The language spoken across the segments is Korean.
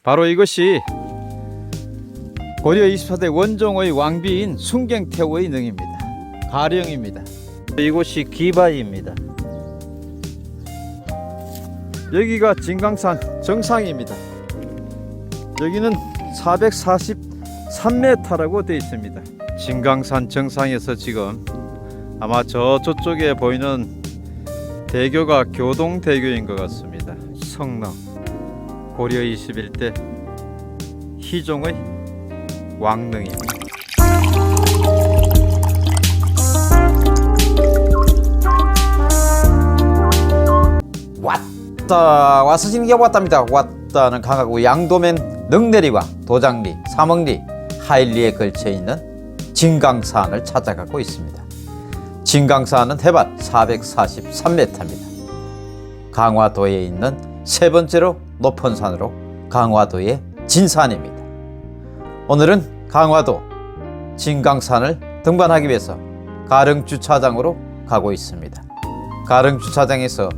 바로 이것이 고려 24대 원종의 왕비인 순경태후의 능입니다. 가령입니다. 이곳이 기바위입니다. 여기가 진강산 정상입니다. 여기는 443m라고 되어 있습니다. 진강산 정상에서 지금 아마 저쪽에 보이는 대교가 교동대교인 것 같습니다. 성능 고려 21대 희종의 왕릉입니다. 와서 지는 왔답니다. 왔다는 강하고 양도면 능내리와 도장리, 삼억리, 하일리에 걸쳐있는 진강산을 찾아가고 있습니다. 진강산은 해발 443m입니다. 강화도에 있는 세 번째로 높은 산으로 강화도의 진산입니다. 오늘은 강화도 진강산을 등반하기 위해서 가릉주차장으로 가고 있습니다. 가릉주차장에서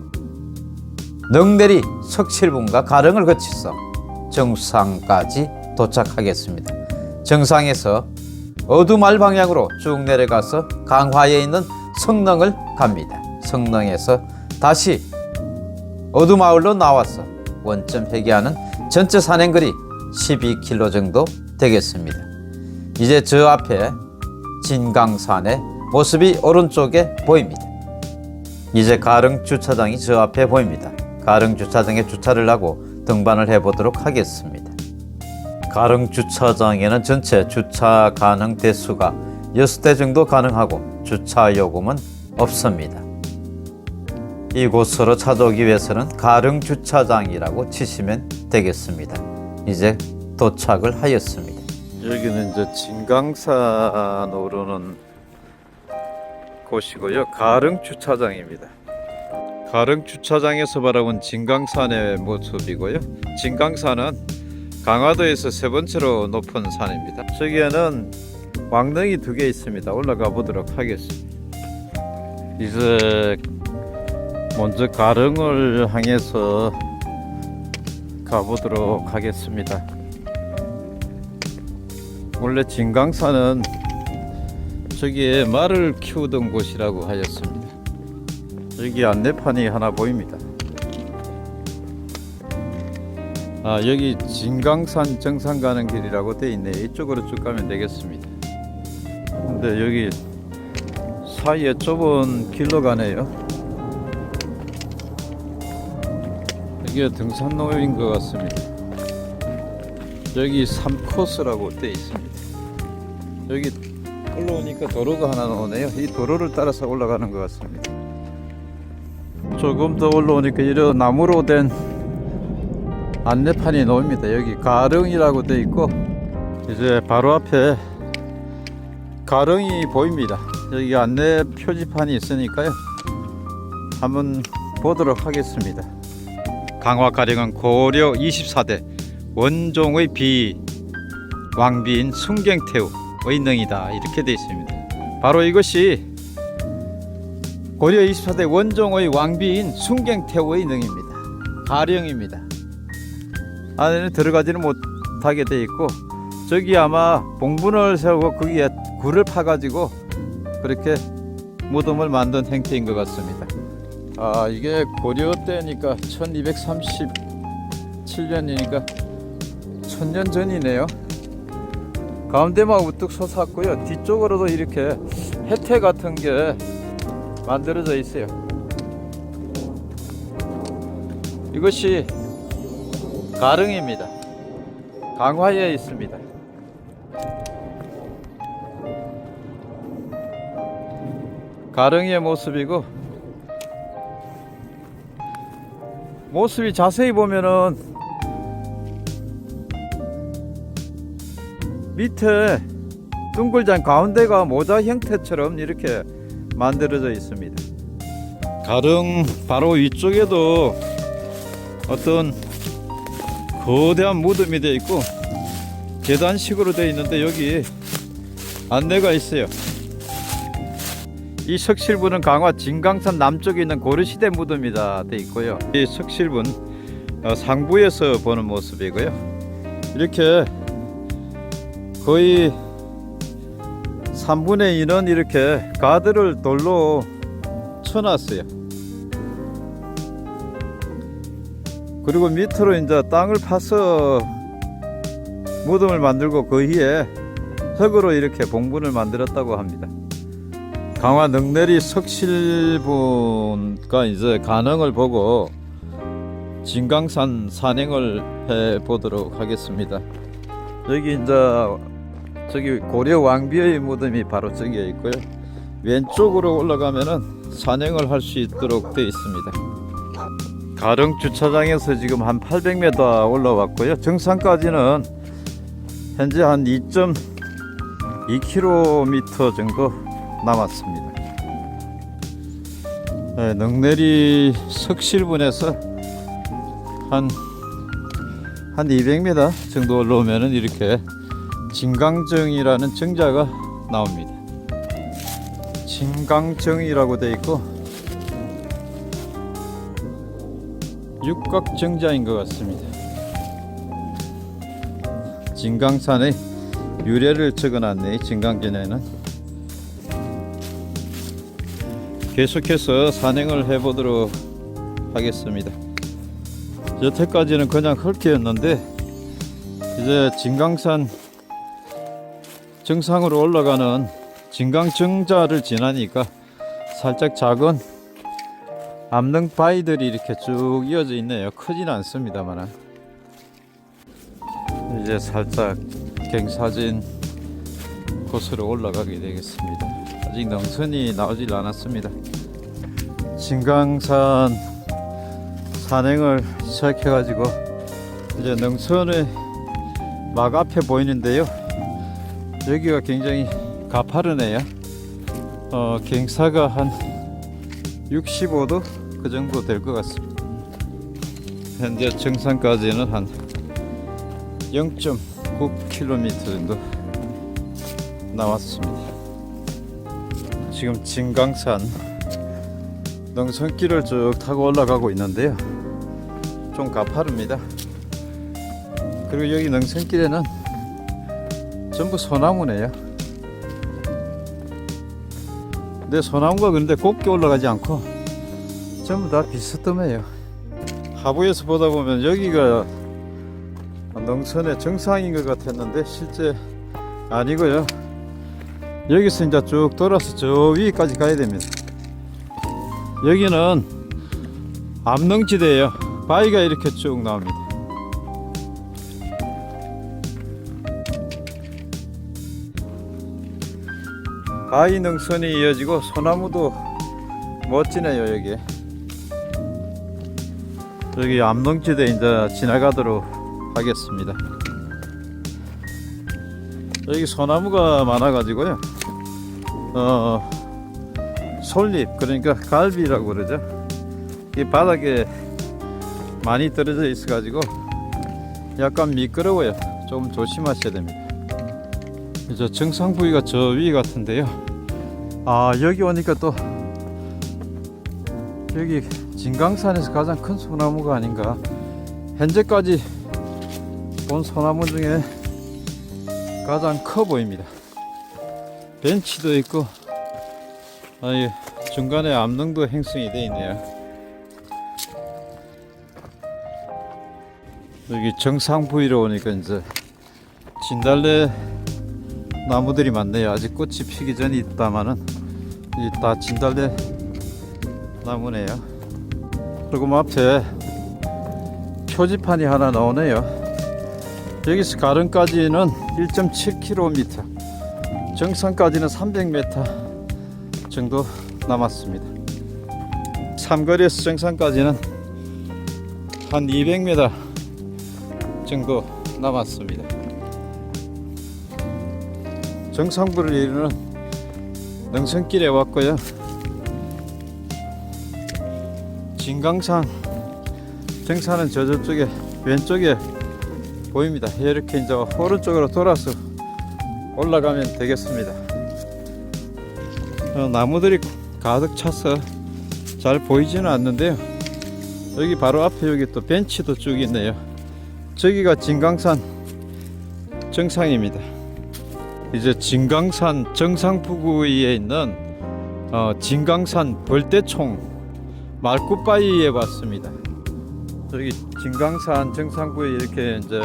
능내리 석칠분과 가릉을 거쳐서 정상까지 도착하겠습니다. 정상에서 어두마을 방향으로 쭉 내려가서 강화에 있는 성능을 갑니다. 성능에서 다시 어두마을로 나와서 원점 회귀하는 전체 산행거리 12km 정도 되겠습니다. 이제 저 앞에 진강산의 모습이 오른쪽에 보입니다. 이제 가릉 주차장이 저 앞에 보입니다. 가릉 주차장에 주차를 하고 등반을 해보도록 하겠습니다. 가릉 주차장에는 전체 주차 가능 대수가 6대 정도 가능하고 주차 요금은 없습니다. 이곳으로 찾아오기 위해서는 가릉 주차장이라고 치시면 되겠습니다. 이제 도착을 하였습니다. 여기는 이제 진강산 오르는 곳이고요. 가릉 주차장입니다. 가릉 주차장에서 바라본 진강산의 모습이고요. 진강산은 강화도에서 세 번째로 높은 산입니다. 저기에는 왕릉이 2개 있습니다. 올라가 보도록 하겠습니다. 이제 먼저 가릉을 향해서 가보도록 하겠습니다. 원래 진강산은 저기에 말을 키우던 곳이라고 하였습니다. 여기 안내판이 하나 보입니다. 여기 진강산 정상 가는 길이라고 되어 있네요. 이쪽으로 쭉 가면 되겠습니다. 근데 여기 사이에 좁은 길로 가네요. 이게 등산로인 것 같습니다. 여기 3코스라고 되어 있습니다. 여기 올라오니까 도로가 하나 나오네요. 이 도로를 따라서 올라가는 것 같습니다. 조금 더 올라오니까 이런 나무로 된 안내판이 나옵니다. 여기 가릉이라고 되어 있고 이제 바로 앞에 가릉이 보입니다. 여기 안내 표지판이 있으니까요. 한번 보도록 하겠습니다. 강화 가릉은 고려 24대 원종의 왕비인 순경태후의 능이다 이렇게 되어 있습니다. 바로 이것이 고려 24대 원종의 왕비인 순경태후의 능입니다. 가령입니다. 안에는 들어가지는 못하게 되어 있고 저기 아마 봉분을 세우고 거기에 굴을 파가지고 그렇게 무덤을 만든 행태인 것 같습니다. 이게 고려 때니까 1237년이니까 1000년 전이네요. 가운데만 우뚝 솟았고요. 뒤쪽으로도 이렇게 해태 같은 게 만들어져 있어요. 이것이 가릉입니다. 강화에 있습니다. 가릉의 모습이고 모습이 자세히 보면은 밑에 둥글잔 가운데가 모자 형태처럼 이렇게 만들어져 있습니다. 가릉 바로 위쪽에도 어떤 거대한 무덤이 되어 있고 계단식으로 되어 있는데 여기 안내가 있어요. 이 석실분은 강화 진강산 남쪽에 있는 고려시대 무덤이다 되어 있고요. 이 석실분 상부에서 보는 모습이고요. 이렇게 거의 3분의 2는 이렇게 가드를 돌로 쳐놨어요. 그리고 밑으로 이제 땅을 파서 무덤을 만들고 그 위에 흙으로 이렇게 봉분을 만들었다고 합니다. 강화 능내리 석실분과 이제 가능을 보고 진강산 산행을 해 보도록 하겠습니다. 여기 이제 저기 고려 왕비의 무덤이 바로 저기에 있고요. 왼쪽으로 올라가면은 산행을 할 수 있도록 되어 있습니다. 가릉 주차장에서 지금 한 800m 올라왔고요. 정상까지는 현재 한 2.2km 정도 남았습니다. 네, 능내리 석실분에서 한 200m 정도 올라오면은 이렇게 진강정이라는 정자가 나옵니다. 진강정이라고 되어 있고 육각정자인 것 같습니다. 진강산의 유래를 적어놨네. 진강전에는 계속해서 산행을 해보도록 하겠습니다. 여태까지는 그냥 흙이었는데 이제 진강산 정상으로 올라가는 진강정자를 지나니까 살짝 작은 암릉 바위들이 이렇게 쭉 이어져 있네요. 크진 않습니다만 이제 살짝 갱사진 곳으로 올라가게 되겠습니다. 아직 능선이 나오질 않았습니다. 진강산 산행을 시작해 가지고 이제 능선의 막 앞에 보이는데요. 여기가 굉장히 가파르네요. 갱사가 한 65도 그 정도 될 것 같습니다. 현재 정상까지는 한 0.9km 정도 나왔습니다. 지금 진강산 능선길을 쭉 타고 올라가고 있는데요. 좀 가파릅니다. 그리고 여기 능선길에는 전부 소나무네요. 근데 소나무가 그런데 곱게 올라가지 않고 전부 다 비스듬해요. 하부에서 보다 보면 여기가 능선의 정상인 것 같았는데 실제 아니고요. 여기서 이제 쭉 돌아서 저 위까지 가야 됩니다. 여기는 암릉지대예요. 바위가 이렇게 쭉 나옵니다. 바위 능선이 이어지고 소나무도 멋지네요. 여기 암릉지대 이제 지나가도록 하겠습니다. 여기 소나무가 많아 가지고요. 솔잎, 그러니까 갈비라고 그러죠. 이 바닥에 많이 떨어져 있어 가지고 약간 미끄러워요. 좀 조심하셔야 됩니다. 저 정상 부위가 저 위 같은데요. 여기 오니까 또 여기 진강산에서 가장 큰 소나무가 아닌가. 현재까지 본 소나무 중에 가장 커 보입니다. 벤치도 있고 중간에 암릉도 형성이 되어 있네요. 여기 정상 부위로 오니까 이제 진달래 나무들이 많네요. 아직 꽃이 피기 전이 있다마는 이 다 진달래 나무네요. 조금 앞에 표지판이 하나 나오네요. 여기서 가릉까지는 1.7km, 정상까지는 300m 정도 남았습니다. 삼거리에서 정상까지는 한 200m 정도 남았습니다. 정상부를 이루는 능선길에 왔고요. 진강산 정상은 저쪽에 왼쪽에 보입니다. 이렇게 이제 오른쪽으로 돌아서 올라가면 되겠습니다. 나무들이 가득 차서 잘 보이지는 않는데요. 여기 바로 앞에 여기 또 벤치도 쭉 있네요. 저기가 진강산 정상입니다. 이제 진강산 정상 부근에 있는 진강산 벌떼총 말굽바위에 왔습니다. 저기 진강산 정상부에 이렇게 이제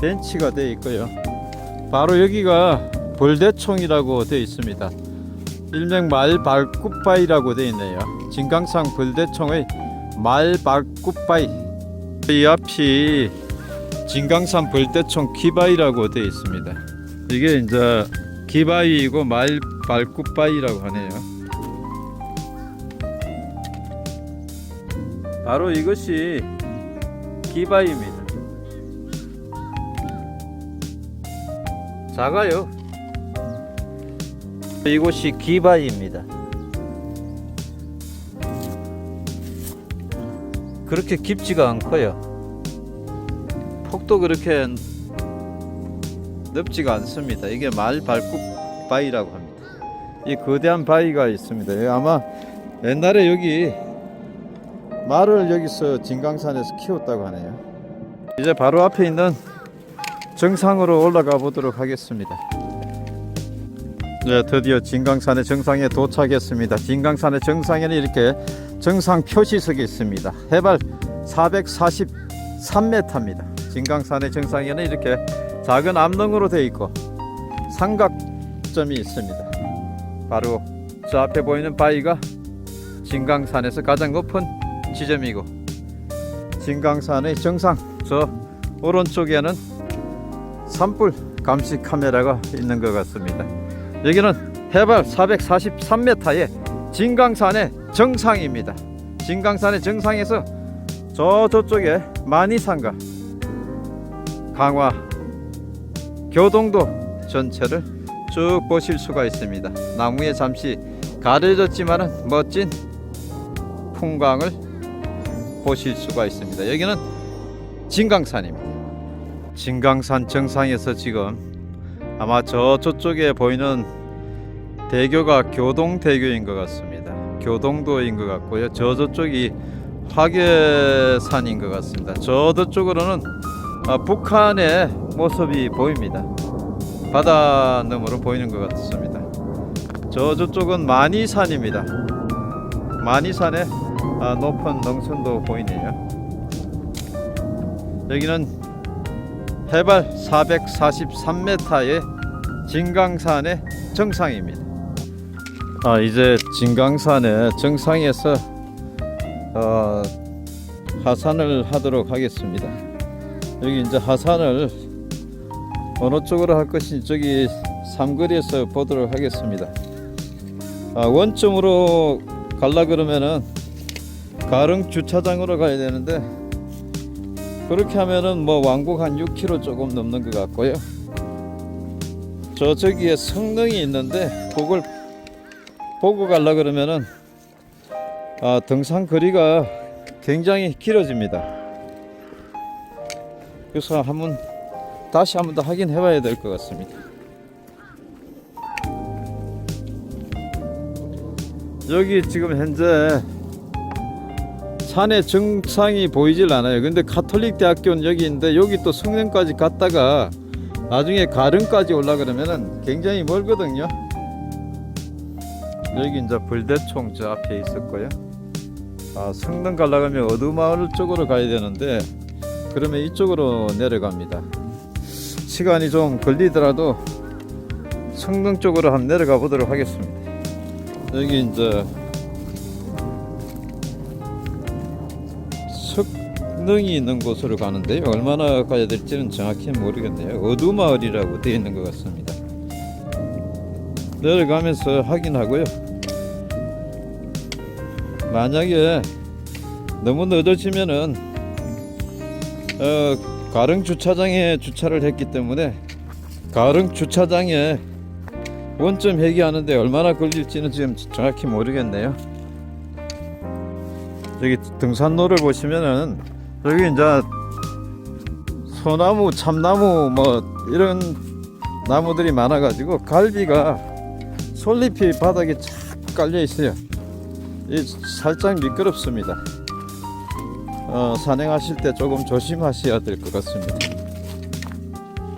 벤치가 되어 있고요. 바로 여기가 벌떼총이라고 되어 있습니다. 일명 말발굽바위라고 되어 있네요. 진강산 벌떼총의 말발굽바위. 이 앞이 진강산 벌떼총 기바위라고 되어 있습니다. 이게 이제 기바위이고 말발굽바위라고 하네요. 바로 이것이 기바위입니다. 작아요. 이곳이 기바위입니다. 그렇게 깊지가 않고요. 폭도 그렇게 넓지가 않습니다. 이게 말발굽바위라고 합니다. 이 거대한 바위가 있습니다. 아마 옛날에 여기 말을 여기서 진강산에서 키웠다고 하네요. 이제 바로 앞에 있는 정상으로 올라가 보도록 하겠습니다. 네, 드디어 진강산의 정상에 도착했습니다. 진강산의 정상에는 이렇게 정상 표시석이 있습니다. 해발 443m입니다. 진강산의 정상에는 이렇게 작은 암릉으로 되어 있고 삼각점이 있습니다. 바로 저 앞에 보이는 바위가 진강산에서 가장 높은 지점이고, 진강산의 정상 저 오른쪽에는 산불 감시 카메라가 있는 것 같습니다. 여기는 해발 443m의 진강산의 정상입니다. 진강산의 정상에서 저쪽에 만이산과 강화, 교동도 전체를 쭉 보실 수가 있습니다. 나무에 잠시 가려졌지만 멋진 풍광을 보실 수가 있습니다. 여기는 진강산입니다. 진강산 정상에서 지금 아마 저쪽에 보이는 대교가 교동대교인 것 같습니다. 교동도인 것 같고요. 저쪽이 화계산인 것 같습니다. 저쪽으로는 북한의 모습이 보입니다. 바다 너머로 보이는 것 같습니다. 저쪽은 만이산입니다. 만이산의 높은 능선도 보이네요. 여기는 해발 443m의 진강산의 정상입니다. 이제 진강산의 정상에서 하산을 하도록 하겠습니다. 여기 이제 하산을 어느 쪽으로 할 것인지 저기 삼거리에서 보도록 하겠습니다. 원점으로 가려 그러면은 가릉 주차장으로 가야 되는데, 그렇게 하면은 뭐 왕복 한 6km 조금 넘는 것 같고요. 저기에 성릉이 있는데 그걸 보고 가려 그러면은 등산 거리가 굉장히 길어집니다. 그래서 다시 한번 더 확인해 봐야 될 것 같습니다. 여기 지금 현재 산의 정상이 보이질 않아요. 근데 가톨릭 대학교는 여기 있는데, 여기 또 성릉까지 갔다가 나중에 가릉까지 올라가려면 굉장히 멀거든요. 여기 이제 벌떼총 저 앞에 있었고요. 성릉 가려면 어두마을 쪽으로 가야 되는데, 그러면 이쪽으로 내려갑니다. 시간이 좀 걸리더라도 성릉 쪽으로 한번 내려가 보도록 하겠습니다. 여기 이제 석릉이 있는 곳으로 가는데요. 얼마나 가야 될지는 정확히 모르겠네요. 어두마을이라고 되어 있는 것 같습니다. 내려가면서 확인하고요. 만약에 너무 늦어지면은 가릉 주차장에 주차를 했기 때문에 가릉 주차장에 원점 회귀하는데 얼마나 걸릴지는 지금 정확히 모르겠네요. 여기 등산로를 보시면은 여기 이제 소나무, 참나무 뭐 이런 나무들이 많아가지고 갈비가 솔잎이 바닥에 착 깔려 있어요. 살짝 미끄럽습니다. 산행하실 때 조금 조심하셔야 될 것 같습니다.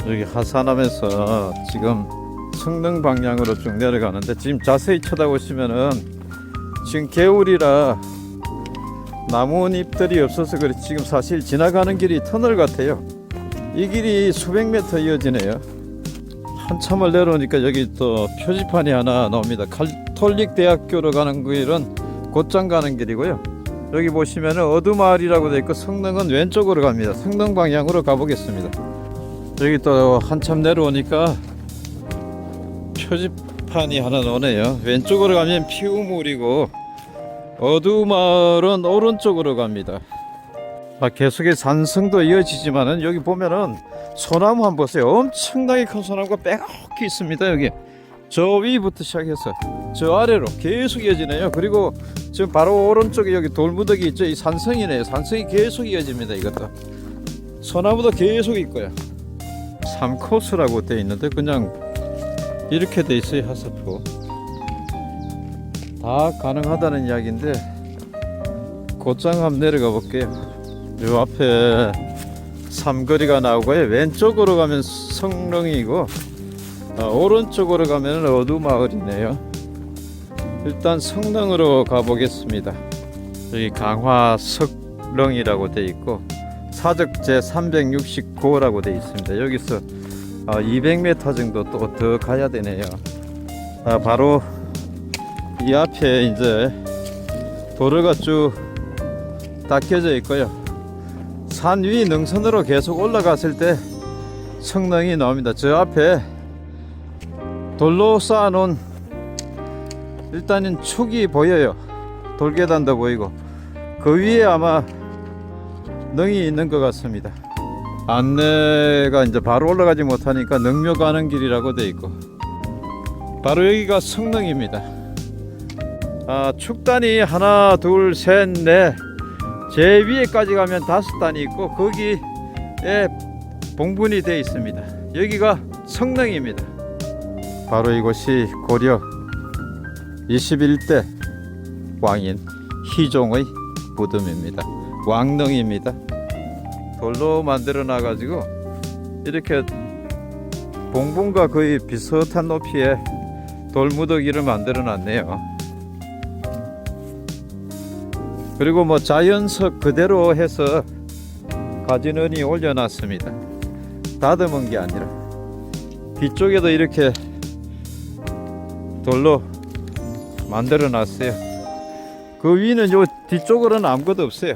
여기 하산하면서 지금 성능 방향으로 쭉 내려가는데, 지금 자세히 쳐다보시면은 지금 겨울이라 나뭇잎들이 없어서 그렇지 지금 사실 지나가는 길이 터널 같아요. 이 길이 수백 미터 이어지네요. 한참을 내려오니까 여기 또 표지판이 하나 나옵니다. 가톨릭 대학교로 가는 길은 곧장 가는 길이고요. 여기 보시면은 어두마을이라고 되어 있고 성능은 왼쪽으로 갑니다. 성능 방향으로 가보겠습니다. 여기 또 한참 내려오니까 표지판이 하나 나오네요. 왼쪽으로 가면 피우물이고 어두마을은 오른쪽으로 갑니다. 계속해 산성도 이어지지만은 여기 보면은 소나무 한번 보세요. 엄청나게 큰 소나무가 빼곡히 있습니다. 여기 저 위부터 시작해서 저 아래로 계속 이어지네요. 그리고 지금 바로 오른쪽에 여기 돌무더기 있죠. 이 산성이네요. 산성이 계속 이어집니다. 이것도 소나무도 계속 있고요. 3코스라고 되어 있는데 그냥 이렇게 돼 있어요. 하스프 다 가능하다는 이야기인데 곧장 한번 내려가 볼게요. 요 앞에 삼거리가 나오고요. 왼쪽으로 가면 성릉이고 오른쪽으로 가면 어두마을이네요. 일단 성릉으로 가보겠습니다. 여기 강화석릉이라고 되어 있고 사적 제369호라고 되어 있습니다. 여기서 200m 정도 또 더 가야 되네요. 바로 이 앞에 이제 도로가 쭉 닦여져 있고요. 산 위 능선으로 계속 올라갔을 때 성능이 나옵니다. 저 앞에 돌로 쌓아놓은 일단은 축이 보여요. 돌계단도 보이고 그 위에 아마 능이 있는 것 같습니다. 안내가 이제 바로 올라가지 못하니까 능묘 가는 길이라고 되어 있고 바로 여기가 성능입니다. 축단이 하나 둘 셋 넷 제 위에까지 가면 5단이 있고 거기에 봉분이 되어 있습니다. 여기가 성능입니다. 바로 이곳이 고려 21대 왕인 희종의 무덤입니다. 왕릉입니다. 돌로 만들어 놔 가지고 이렇게 봉분과 거의 비슷한 높이의 돌무더기를 만들어 놨네요. 그리고 뭐 자연석 그대로 해서 가지런히 올려놨습니다. 다듬은 게 아니라 뒤쪽에도 이렇게 돌로 만들어 놨어요. 그 위는 요 뒤쪽으로는 아무것도 없어요.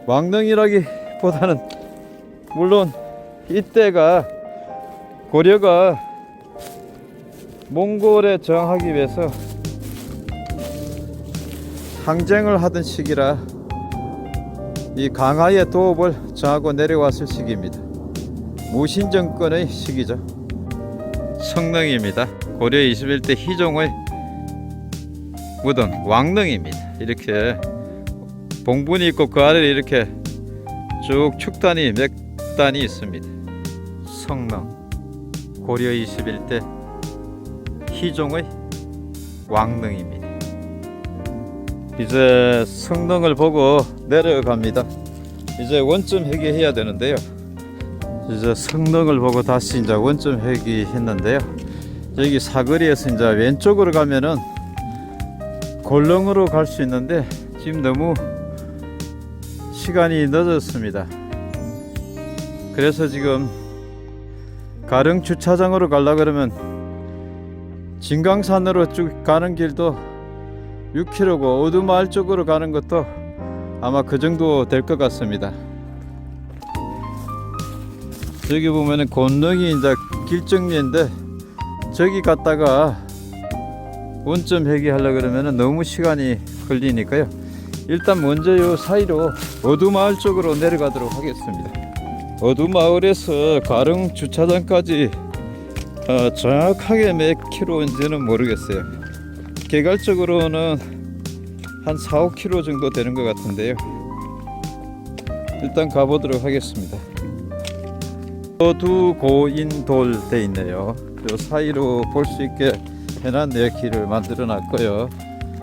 왕릉이라기보다는 물론 이때가 고려가 몽골에 저항하기 위해서 항쟁을 하던 시기라 이 강화의 도읍을 저하고 내려왔을 시기입니다. 무신정권의 시기죠. 성릉입니다. 고려 21대 희종의 무덤 왕릉입니다. 이렇게 봉분이 있고 그 아래에 이렇게 쭉 축단이 몇 단이 있습니다. 성릉 고려 21대 희종의 왕릉입니다. 이제 성릉을 보고 내려갑니다. 이제 원점 회귀해야 되는데요. 이제 성릉을 보고 다시 이제 원점 회귀했는데요. 여기 사거리에서 이제 왼쪽으로 가면은 골릉으로 갈 수 있는데 지금 너무 시간이 늦었습니다. 그래서 지금 가릉 주차장으로 가려고 그러면 진강산으로 쭉 가는 길도 6km고 어두마을 쪽으로 가는 것도 아마 그 정도 될 것 같습니다. 저기 보면은 곤릉이 이제 길정리인데 저기 갔다가 원점 회귀하려고 그러면은 너무 시간이 걸리니까요. 일단 먼저 요 사이로 어두마을 쪽으로 내려가도록 하겠습니다. 어두마을에서 가릉 주차장까지 정확하게 몇 킬로인지는 모르겠어요. 개괄적으로는 한 4, 5km 정도 되는 것 같은데요. 일단 가보도록 하겠습니다. 어두고인돌 돼 있네요. 그 사이로 볼 수 있게 해놨네요. 길을 만들어 놨고요.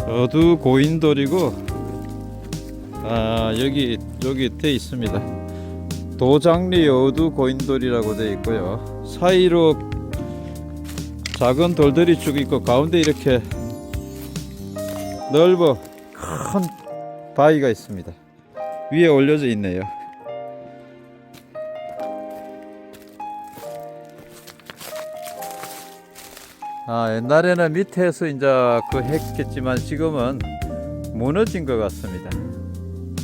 어두고인돌이고 여기 돼 있습니다. 도장리 어두 고인돌이라고 되어 있고요. 사이로 작은 돌들이 쭉 있고 가운데 이렇게 넓어 큰 바위가 있습니다. 위에 올려져 있네요. 옛날에는 밑에서 이제 그 했겠지만 지금은 무너진 것 같습니다.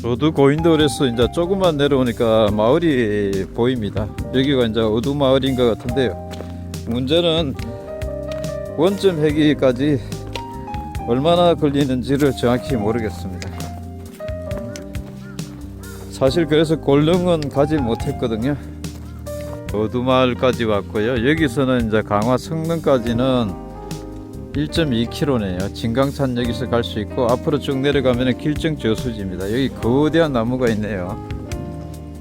어두 고인돌에서 이제 조금만 내려오니까 마을이 보입니다. 여기가 이제 어두 마을인 것 같은데요. 문제는 원점 해기까지 얼마나 걸리는지를 정확히 모르겠습니다. 사실 그래서 골릉은 가지 못했거든요. 어두마을까지 왔고요. 여기서는 이제 강화 성능까지는 1.2km네요. 진강산 여기서 갈 수 있고 앞으로 쭉 내려가면 길정 저수지입니다. 여기 거대한 나무가 있네요.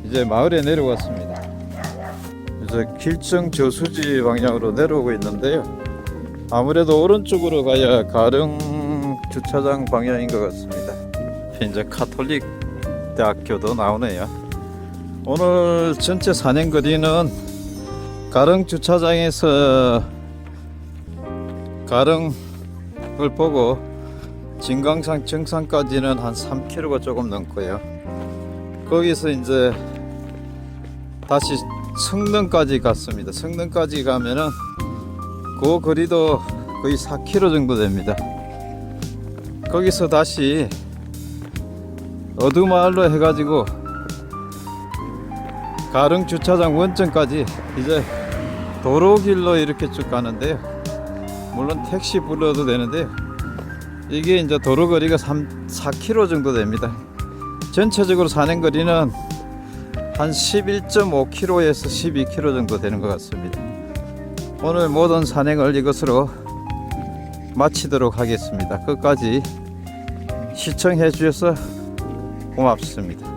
이제 마을에 내려왔습니다. 이제 길정 저수지 방향으로 내려오고 있는데요. 아무래도 오른쪽으로 가야 가릉 주차장 방향인 것 같습니다. 이제 카톨릭 대학교도 나오네요. 오늘 전체 산행거리는 가릉 주차장에서 가릉을 보고 진강산 정상까지는 한 3km가 조금 넘고요. 거기서 이제 다시 성능까지 갔습니다. 성능까지 가면은 그 거리도 거의 4km 정도 됩니다. 거기서 다시 어두마을로 해가지고 가릉 주차장 원점까지 이제 도로길로 이렇게 쭉 가는데요. 물론 택시 불러도 되는데요. 이게 이제 도로 거리가 4km 정도 됩니다. 전체적으로 산행거리는 한 11.5km에서 12km 정도 되는 것 같습니다. 오늘 모든 산행을 이것으로 마치도록 하겠습니다. 끝까지 시청해 주셔서 고맙습니다.